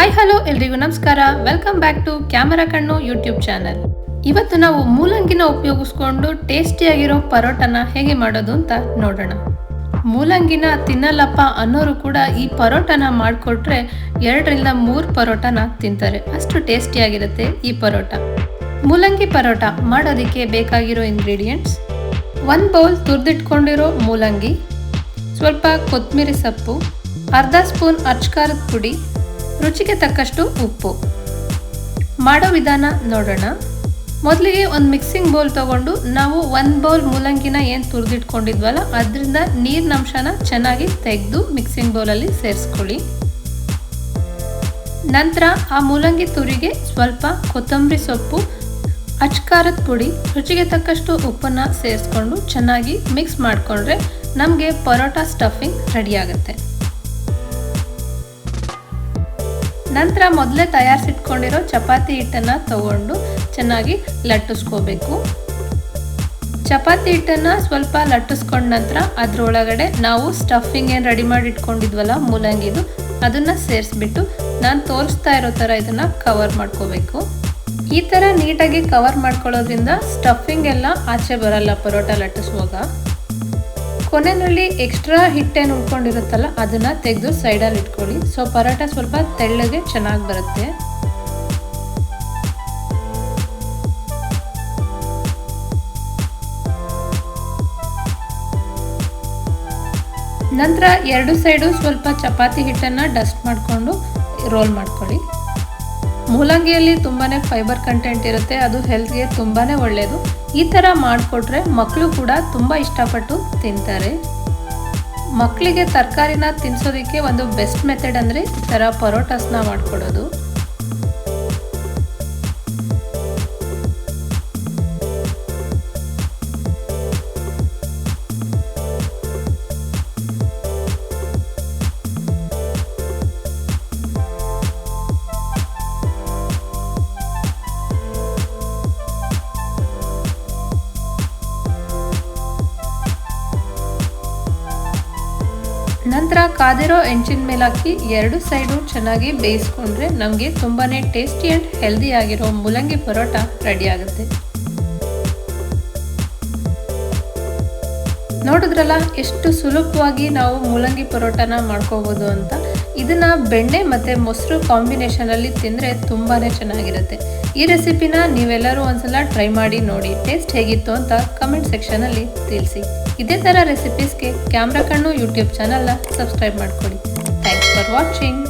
Hi hello ಎಲ್ರಿಗೂ ನಮಸ್ಕಾರ. Welcome back to camera ಕಣ್ಣು ಯೂಟ್ಯೂಬ್ ಚಾನಲ್. ಇವತ್ತು ನಾವು ಮೂಲಂಗಿನ ಉಪಯೋಗಿಸ್ಕೊಂಡು ಟೇಸ್ಟಿಯಾಗಿರೋ ಪರೋಟನ ಹೇಗೆ ಮಾಡೋದು ಅಂತ ನೋಡೋಣ. ಮೂಲಂಗಿನ ತಿನ್ನಲ್ಲಪ್ಪ ಅನ್ನೋರು ಕೂಡ ಈ ಪರೋಟನ ಮಾಡಿಕೊಟ್ರೆ 2ರಿಂದ 3 ಪರೋಟನ ತಿಂತಾರೆ. ಅಷ್ಟು ಟೇಸ್ಟಿಯಾಗಿರುತ್ತೆ ಈ ಪರೋಟ. ಮೂಲಂಗಿ ಪರೋಟ ಮಾಡೋದಕ್ಕೆ ಬೇಕಾಗಿರೋ ಇಂಗ್ರೀಡಿಯೆಂಟ್ಸ್: 1 ಬೌಲ್ ತುರಿದಿಟ್ಕೊಂಡಿರೋ ಮೂಲಂಗಿ, ಸ್ವಲ್ಪ ಕೊತ್ತಂಬರಿ ಸೊಪ್ಪು, ಅರ್ಧ ಸ್ಪೂನ್ ಅಚ್ಕಾರದ ಪುಡಿ, ರುಚಿಗೆ ತಕ್ಕಷ್ಟು ಉಪ್ಪು. ಮಾಡೋ ವಿಧಾನ ನೋಡೋಣ. ಮೊದಲಿಗೆ ಒಂದು ಮಿಕ್ಸಿಂಗ್ ಬೌಲ್ ತಗೊಂಡು ನಾವು 1 ಬೌಲ್ ಮೂಲಂಗಿನ ಏನು ತುರಿದಿಟ್ಕೊಂಡಿದ್ವಲ್ಲ ಅದರಿಂದ ನೀರಿನಂಶನ ಚೆನ್ನಾಗಿ ತೆಗೆದು ಮಿಕ್ಸಿಂಗ್ ಬೌಲಲ್ಲಿ ಸೇರಿಸ್ಕೊಳ್ಳಿ. ನಂತರ ಆ ಮೂಲಂಗಿ ತುರಿಗೆ ಸ್ವಲ್ಪ ಕೊತ್ತಂಬರಿ ಸೊಪ್ಪು, ಅಚ್ಕಾರದ ಪುಡಿ, ರುಚಿಗೆ ತಕ್ಕಷ್ಟು ಉಪ್ಪನ್ನು ಸೇರಿಸ್ಕೊಂಡು ಚೆನ್ನಾಗಿ ಮಿಕ್ಸ್ ಮಾಡಿಕೊಂಡ್ರೆ ನಮಗೆ ಪರೋಟ ಸ್ಟಫಿಂಗ್ ರೆಡಿ ಆಗುತ್ತೆ. ನಂತರ ಮೊದಲೇ ತಯಾರಿಸಿಟ್ಕೊಂಡಿರೋ ಚಪಾತಿ ಹಿಟ್ಟನ್ನು ತಗೊಂಡು ಚೆನ್ನಾಗಿ ಲಟ್ಟಿಸ್ಕೋಬೇಕು. ಚಪಾತಿ ಹಿಟ್ಟನ್ನು ಸ್ವಲ್ಪ ಲಟ್ಟಿಸ್ಕೊಂಡ ನಂತರ ಅದರೊಳಗಡೆ ನಾವು ಸ್ಟಫಿಂಗ್ ಏನು ರೆಡಿ ಮಾಡಿ ಇಟ್ಕೊಂಡಿದ್ವಲ್ಲ ಮೂಲಂಗಿದು ಅದನ್ನು ಸೇರಿಸ್ಬಿಟ್ಟು ನಾನು ತೋರಿಸ್ತಾ ಇರೋ ಥರ ಇದನ್ನು ಕವರ್ ಮಾಡ್ಕೋಬೇಕು. ಈ ಥರ ನೀಟಾಗಿ ಕವರ್ ಮಾಡ್ಕೊಳ್ಳೋದ್ರಿಂದ ಸ್ಟಫಿಂಗ್ ಎಲ್ಲ ಆಚೆ ಬರಲ್ಲ ಪರೋಟ ಲಟ್ಟಿಸುವಾಗ. ಕೊನೆಯಲ್ಲಿ ಎಕ್ಸ್ಟ್ರಾ ಹಿಟ್ಟೇನು ಉಳ್ಕೊಂಡಿರುತ್ತಲ್ಲ ಅದನ್ನು ತೆಗೆದು ಸೈಡಲ್ಲಿ ಇಟ್ಕೊಳ್ಳಿ. ಸೊ ಪರೋಟ ಸ್ವಲ್ಪ ತೆಳ್ಳಗೆ ಚೆನ್ನಾಗಿ ಬರುತ್ತೆ. ನಂತರ 2 ಸೈಡು ಸ್ವಲ್ಪ ಚಪಾತಿ ಹಿಟ್ಟನ್ನು ಡಸ್ಟ್ ಮಾಡಿಕೊಂಡು ರೋಲ್ ಮಾಡ್ಕೊಳ್ಳಿ. ಮೂಲಂಗಿಯಲ್ಲಿ ತುಂಬಾ ಫೈಬರ್ ಕಂಟೆಂಟ್ ಇರುತ್ತೆ, ಅದು ಹೆಲ್ತ್ಗೆ ತುಂಬಾ ಒಳ್ಳೆಯದು. ಈ ಥರ ಮಾಡಿಕೊಟ್ರೆ ಮಕ್ಕಳು ಕೂಡ ತುಂಬ ಇಷ್ಟಪಟ್ಟು ತಿಂತಾರೆ. ಮಕ್ಕಳಿಗೆ ತರಕಾರಿನ ತಿನ್ನಿಸೋದಕ್ಕೆ ಒಂದು ಬೆಸ್ಟ್ ಮೆಥಡ್ ಅಂದರೆ ಈ ಥರ ಪರೋಟಾಸ್ನ ಮಾಡಿಕೊಡೋದು. ನಂತರ ಕಾದಿರೋ ಹೆಂಚಿನ ಮೇಲೆ ಹಾಕಿ 2 ಸೈಡು ಚೆನ್ನಾಗಿ ಬೇಯಿಸ್ಕೊಂಡ್ರೆ ನಮಗೆ ತುಂಬಾ ಟೇಸ್ಟಿ ಆ್ಯಂಡ್ ಹೆಲ್ದಿ ಆಗಿರೋ ಮೂಲಂಗಿ ಪರೋಟ ರೆಡಿ ಆಗುತ್ತೆ. ನೋಡಿದ್ರಲ್ಲ ಎಷ್ಟು ಸುಲಭವಾಗಿ ನಾವು ಮೂಲಂಗಿ ಪರೋಟನ ಮಾಡ್ಕೋಬೋದು ಅಂತ. ಇದನ್ನು ಬೆಣ್ಣೆ ಮತ್ತು ಮೊಸರು ಕಾಂಬಿನೇಷನಲ್ಲಿ ತಿಂದರೆ ತುಂಬಾ ಚೆನ್ನಾಗಿರುತ್ತೆ. ಈ ರೆಸಿಪಿನ ನೀವೆಲ್ಲರೂ ಒಂದ್ಸಲ ಟ್ರೈ ಮಾಡಿ ನೋಡಿ. ಟೇಸ್ಟ್ ಹೇಗಿತ್ತು ಅಂತ ಕಮೆಂಟ್ ಸೆಕ್ಷನಲ್ಲಿ ತಿಳಿಸಿ. ಇದೇ ಥರ ರೆಸಿಪೀಸ್ಗೆ ಕ್ಯಾಮ್ರಾ ಕಣ್ಣು ಯೂಟ್ಯೂಬ್ ಚಾನಲ್ನ ಸಬ್ಸ್ಕ್ರೈಬ್ ಮಾಡ್ಕೊಳ್ಳಿ. Thanks for watching.